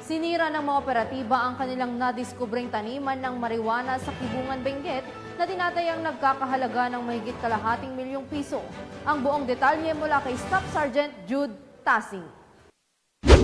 Sinira ng mga operatiba ang kanilang nadiskubring taniman ng marijuana sa Kibungan, Benguet na tinatayang nagkakahalaga ng mahigit kalahating milyong piso. Ang buong detalye mula kay Staff Sergeant Jude Tasing.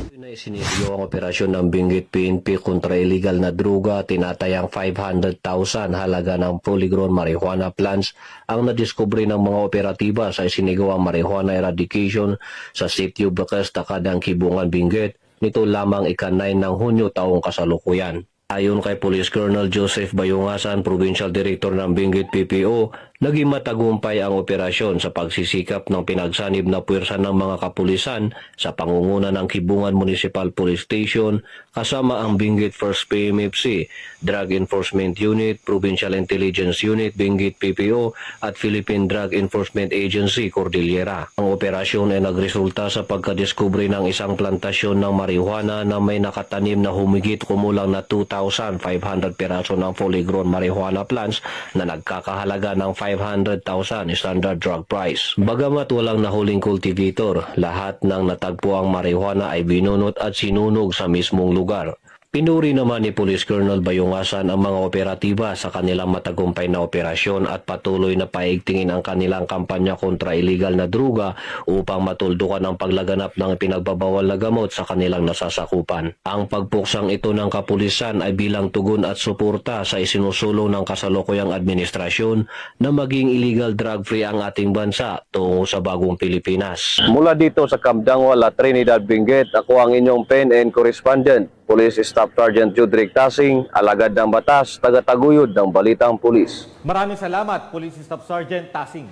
Isiniryo ang operasyon ng Benguet PNP kontra illegal na droga, tinatayang 500,000 halaga ng fully grown marijuana plants ang nadiskubre ng mga operatiba sa isinigawang marijuana eradication sa sitio Bakas, Takadang, Kibungan, Benguet nito lamang ika-9 ng Hunyo taong kasalukuyan. Ayon kay Police Colonel Joseph Bayungasan, Provincial Director ng Benguet PPO, naging matagumpay ang operasyon sa pagsisikap ng pinagsanib na puwersa ng mga kapulisan sa pangunguna ng Kibungan Municipal Police Station kasama ang Benguet 1st PMFC, Drug Enforcement Unit, Provincial Intelligence Unit, Benguet PPO at Philippine Drug Enforcement Agency, Cordillera. Ang operasyon ay nagresulta sa pagkadiskubre ng isang plantasyon ng marijuana na may nakatanim na humigit kumulang na 2,500 peraso ng fully grown marijuana plants na nagkakahalaga ng 500,000 standard drug price. Bagamat walang nahuling cultivator, lahat ng natagpuang marijuana ay binunot at sinunog sa mismong lugar. Pinuri naman ni Police Colonel Bayungasan ang mga operatiba sa kanilang matagumpay na operasyon at patuloy na paigtingin ang kanilang kampanya kontra illegal na droga upang matuldukan ang paglaganap ng pinagbabawal na gamot sa kanilang nasasakupan. Ang pagpuksang ito ng kapulisan ay bilang tugon at suporta sa isinusulong ng kasalukuyang administrasyon na maging illegal drug-free ang ating bansa tungo sa bagong Pilipinas. Mula dito sa Camdangwal at Trinidad, Benguet, ako ang inyong pen and correspondent, Police Staff Sergeant Jude Tasing, alagad ng batas, tagataguyod ng Balitang Pulis. Maraming salamat, Police Staff Sergeant Tasing.